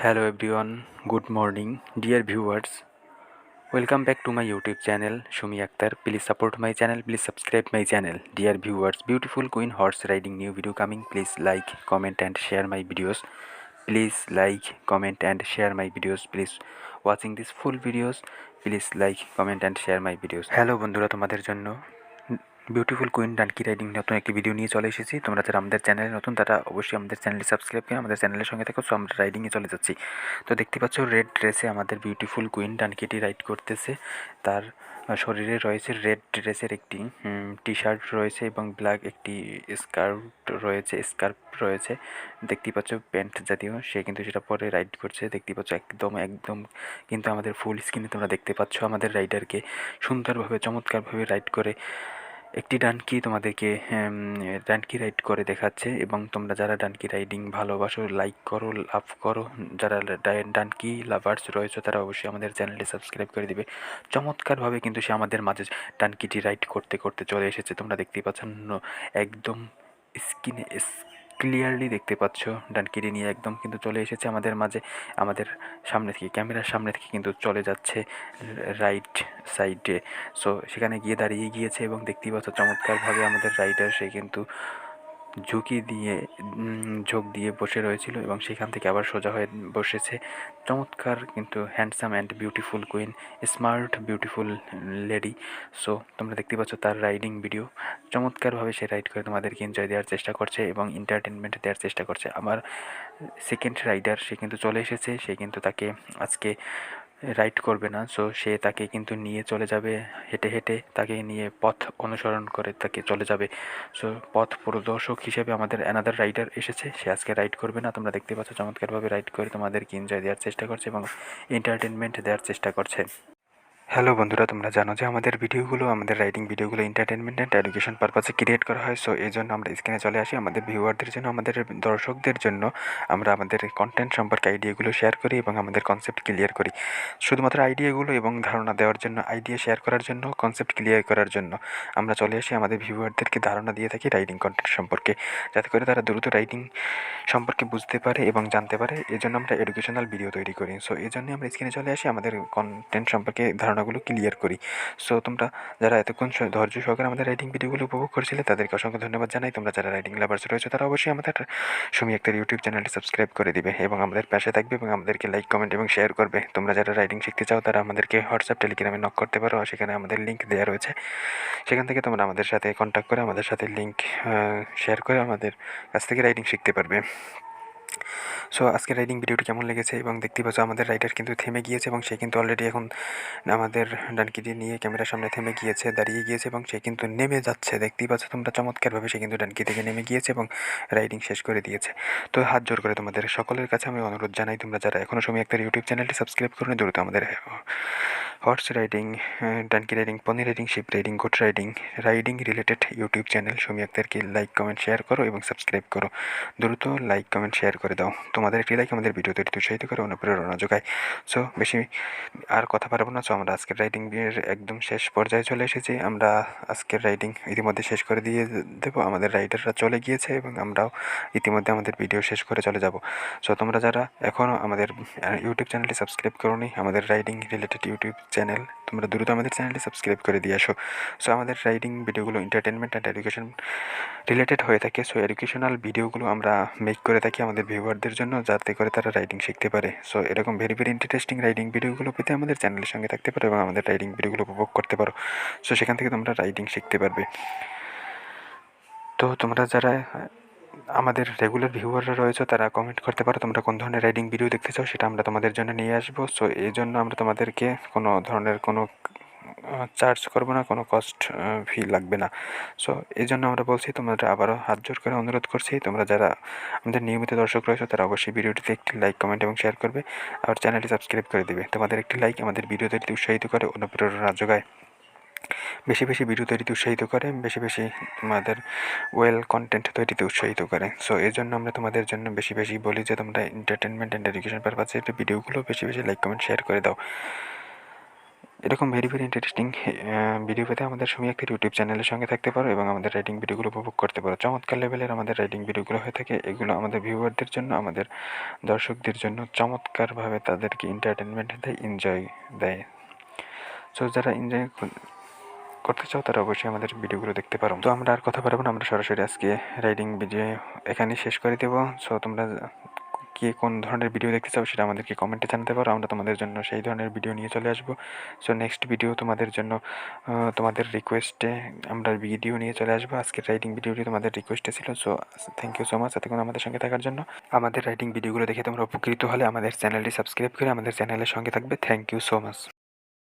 Hello everyone, good morning, dear viewers. Welcome back to my YouTube channel, Shumi Akhtar. Please support my channel, please subscribe my channel. Dear viewers, beautiful queen horse riding new video coming. Please like, comment and share my videos. Please like, comment and share my videos. Please watching this full videos. Please like, comment and share my videos. Hello বন্ধুরা, তোমাদের জন্য beautiful queen donkey riding নতুন একটি video নিয়ে চলে এসেছি। তোমরা যারা আমাদের চ্যানেলে নতুন তারা অবশ্যই আমাদের চ্যানেলটি সাবস্ক্রাইব করে আমাদের চ্যানেলের সঙ্গে থাকো। সো আমরা রাইডিংয়ে চলে যাচ্ছি। তো দেখতে পাচ্ছ রেড ড্রেসে আমাদের বিউটিফুল কুইন ডানকিটি রাইড করতেছে। তার শরীরে রয়েছে রেড ড্রেসের একটি টি শার্ট রয়েছে এবং ব্ল্যাক একটি স্কার্ফ রয়েছে। দেখতেই পাচ্ছ প্যান্ট জাতীয়, সে কিন্তু সেটা পরে রাইড করছে। দেখতেই পাচ্ছ একদম কিন্তু আমাদের ফুল স্ক্রিনে তোমরা দেখতে পাচ্ছ আমাদের রাইডারকে সুন্দরভাবে চমৎকারভাবে রাইড করে একটি ডানকি তোমাদেরকে ডানকি রাইড করে দেখাচ্ছে। এবং তোমরা যারা ডানকি রাইডিং ভালোবাসো, লাইক করো, লাভ করো, যারা ডানকি লাভার্স রয়েছে তারা অবশ্যই আমাদের চ্যানেলটি সাবস্ক্রাইব করে দিবে। চমৎকারভাবে কিন্তু সে আমাদের মাঝে ডানকিটি রাইড করতে করতে চলে এসেছে। তোমরা দেখতেই পাচ্ছ একদম স্ক্রিনে ক্লিয়ারলি দেখতে পাচ্ছ ডানকিটি নিয়ে একদম কিন্তু চলে এসেছে আমাদের মাঝে। আমাদের সামনে থেকে, ক্যামেরার সামনে থেকে কিন্তু চলে যাচ্ছে রাইট সাইডে। সো সেখানে গিয়ে দাঁড়িয়ে গিয়েছে এবং দেখতেই পাচ্ছ চমৎকারভাবে আমাদের রাইডার সে কিন্তু ঝোঁক দিয়ে বসে রয়েছিল এবং সেখান থেকে আবার সোজা হয়ে বসেছে। চমৎকার কিন্তু handsome and beautiful queen, smart beautiful lady. So তোমরা দেখতে পাচ্ছ তার রাইডিং ভিডিও। চমৎকারভাবে সে রাইড করে তোমাদেরকে এনজয় দেওয়ার চেষ্টা করছে এবং এন্টারটেনমেন্ট দেওয়ার চেষ্টা করছে। আমার সেকেন্ড রাইডার সে কিন্তু চলে এসেছে, সে কিন্তু তাকে আজকে রাইড করবে না। সো সে তাকে কিন্তু নিয়ে চলে যাবে হেঁটে হেঁটে, তাকে নিয়ে পথ অনুসরণ করে তাকে চলে যাবে। সো পথ প্রদর্শক হিসেবে আমাদের অ্যানাদার রাইডার এসেছে, সে আজকে রাইড করবে না। তোমরা দেখতে পাচ্ছ চমৎকারভাবে রাইড করে তোমাদেরকে এনজয় দেওয়ার চেষ্টা করছে এবং এন্টারটেনমেন্ট দেওয়ার চেষ্টা করছে। হ্যালো বন্ধুরা, তোমরা জানো যে আমাদের রাইডিং ভিডিওগুলো এন্টারটেনমেন্ট অ্যান্ড এডুকেশন পারপাসে ক্রিয়েট করা হয়। সো এই জন্য আমরা স্ক্রিনে চলে আসি আমাদের ভিউয়ারদের জন্য, আমাদের দর্শকদের জন্য আমরা আমাদের কন্টেন্ট সম্পর্কে আইডিয়াগুলো শেয়ার করি এবং আমাদের কনসেপ্ট ক্লিয়ার করি। শুধুমাত্র আইডিয়াগুলো এবং ধারণা দেওয়ার জন্য, আইডিয়া শেয়ার করার জন্য, কনসেপ্ট ক্লিয়ার করার জন্য আমরা চলে আসি আমাদের ভিউয়ারদেরকে ধারণা দিয়ে থাকি রাইডিং কন্টেন্ট সম্পর্কে, যাতে করে তারা দ্রুত রাইডিং সম্পর্কে বুঝতে পারে এবং জানতে পারে। এই জন্য আমরা এডুকেশনাল ভিডিও তৈরি করি। সো এই জন্যই আমরা স্ক্রিনে চলে আসি আমাদের কন্টেন্ট সম্পর্কে ধারণাগুলো ক্লিয়ার করি। সো তোমরা যারা এতক্ষণ ধৈর্য সহকারে আমাদের রাইডিং ভিডিওগুলো উপভোগ করছিলে তাদেরকে অসংখ্য ধন্যবাদ জানাই। তোমরা যারা রাইডিং লাভার্স রয়েছে তারা অবশ্যই আমাদের সুমি আক্তার ইউটিউব চ্যানেলটি সাবস্ক্রাইব করে দিবে এবং আমাদের পাশে থাকবে এবং আমাদেরকে লাইক, কমেন্ট এবং শেয়ার করবে। তোমরা যারা রাইডিং শিখতে চাও তারা আমাদেরকে হোয়াটসঅ্যাপ, টেলিগ্রামে নক করতে পারো, সেখানে আমাদের লিঙ্ক দেওয়া রয়েছে। সেখান থেকে তোমরা আমাদের সাথে কন্ট্যাক্ট করে আমাদের সাথে লিঙ্ক শেয়ার করে আমাদের কাছ থেকে রাইডিং শিখতে পারবে। সো আজকের রাইডিং ভিডিওটি কেমন লেগেছে এবং দেখতে পাচ্ছ আমাদের রাইডার কিন্তু থেমে গিয়েছে এবং সে কিন্তু অলরেডি এখন আমাদের ডানকিটি নিয়ে ক্যামেরার সামনে থেমে গিয়েছে, দাঁড়িয়ে গিয়েছে এবং সে কিন্তু নেমে যাচ্ছে। দেখতেই পাচ্ছ তোমরা চমৎকারভাবে সে কিন্তু ডানকি থেকে নেমে গিয়েছে এবং রাইডিং শেষ করে দিয়েছে। তো হাত জোর করে তোমাদের সকলের কাছে আমি অনুরোধ জানাই, তোমরা যারা এখনও সুমি আক্তার ইউটিউব চ্যানেলটি সাবস্ক্রাইব করুন, দ্রুত আমাদের horse riding, donkey riding, pony riding, sheep riding, goat riding, riding related YouTube channel Sumi আক্তারকে লাইক, কমেন্ট, শেয়ার করো এবং সাবস্ক্রাইব করো। দ্রুত লাইক, কমেন্ট, শেয়ার করে দাও। তোমাদের একটি লাইক আমাদের ভিডিও তৈরিতে উৎসাহিত করে, অনুপ্রেরণা যোগায়। সো বেশি আর কথা পারবো না। সো আমরা আজকের রাইডিং এর একদম শেষ পর্যায়ে চলে এসেছি। আমরা আজকের রাইডিং ইতিমধ্যে শেষ করে দিয়ে দেবো। আমাদের রাইডাররা চলে গিয়েছে এবং আমরাও ইতিমধ্যে আমাদের ভিডিও শেষ করে চলে যাব। সো তোমরা যারা এখনও আমাদের ইউটিউব চ্যানেলটি সাবস্ক্রাইব করোনি, আমাদের রাইডিং রিলেটেড ইউটিউব চ্যানেল, তোমরা দ্রুত আমাদের চ্যানেলটি সাবস্ক্রাইব করে দিয়ে আসো। সো আমাদের রাইডিং ভিডিওগুলো এন্টারটেনমেন্ট অ্যান্ড এডুকেশন রিলেটেড হয়ে থাকে। সো এডুকেশনাল ভিডিওগুলো আমরা মেক করে থাকি আমাদের ভিউয়ারদের জন্য, যাতে করে তারা রাইডিং শিখতে পারে। সো এরকম ভেরি ভেরি ইন্টারেস্টিং রাইডিং ভিডিওগুলো পেতে আমাদের চ্যানেলের সঙ্গে থাকতে পারো এবং আমাদের রাইডিং ভিডিওগুলো উপভোগ করতে পারো। সো সেখান থেকে তোমরা রাইডিং শিখতে পারবে। তো তোমরা যারা আমাদের রেগুলার ভিউয়াররা রয়েছে তারা কমেন্ট করতে পারো তোমরা কোন ধরনের রাইডিং ভিডিও দেখতে চাও, সেটা আমরা তোমাদের জন্য নিয়ে আসবো। সো এই জন্য আমরা তোমাদেরকে কোনো ধরনের কোনো চার্জ করবো না, কোনো কস্ট ফি লাগবে না। সো এই জন্য আমরা বলছি, তোমরা আবারও হাত জোর করে অনুরোধ করছি, তোমরা যারা আমাদের নিয়মিত দর্শক রয়েছে তারা অবশ্যই ভিডিওটিতে একটি লাইক, কমেন্ট এবং শেয়ার করবে আর চ্যানেলটি সাবস্ক্রাইব করে দিবে। তোমাদের একটি লাইক আমাদের ভিডিও তৈরিতে উৎসাহিত করে, অনুপ্রেরণা যোগায়, বেশি বেশি ভিডিও তৈরিতে উৎসাহিত করে, বেশি বেশি তোমাদের কন্টেন্ট তৈরিতে উৎসাহিত করে। সো এই জন্য আমরা তোমাদের জন্য বেশি বেশি বলি যে তোমরা এন্টারটেনমেন্ট অ্যান্ড এডুকেশন পারপাসে ভিডিওগুলো বেশি বেশি লাইক, কমেন্ট, শেয়ার করে দাও। এরকম ভেরি ইন্টারেস্টিং ভিডিও পেতে আমাদের সময় একটা ইউটিউব চ্যানেলের সঙ্গে থাকতে পারো এবং আমাদের রাইডিং ভিডিওগুলো উপভোগ করতে পারো। চমৎকার লেভেলের আমাদের রাইডিং ভিডিওগুলো হয়ে থাকে। এগুলো আমাদের ভিউয়ারদের জন্য, আমাদের দর্শকদের জন্য চমৎকারভাবে তাদেরকে এন্টারটেনমেন্ট দেয়, এনজয় দেয়। সো যারা এনজয় করতে চাও তারা অবশ্যই আমাদের ভিডিওগুলো দেখতে পারো। তো আমরা আর কথা বাড়াবো না, আমরা সরাসরি আজকে রাইডিং ভিডিও এখানেই শেষ করে দেবো। সো তোমরা কে কোন ধরনের ভিডিও দেখতে চাও সেটা আমাদেরকে কমেন্টে জানাতে পারো, আমরা তোমাদের জন্য সেই ধরনের ভিডিও নিয়ে চলে আসবো। সো নেক্সট ভিডিও তোমাদের জন্য তোমাদের রিকোয়েস্টে আমরা ভিডিও নিয়ে চলে আসবো। আজকের রাইডিং ভিডিওটি তোমাদের রিকোয়েস্টে ছিল। So thank you so much এতক্ষণ আমাদের সঙ্গে থাকার জন্য। আমাদের রাইডিং ভিডিওগুলো দেখে তোমরা উপকৃত হলে আমাদের চ্যানেলটি সাবস্ক্রাইব করে আমাদের চ্যানেলের সঙ্গে থাকবে। Thank you so much.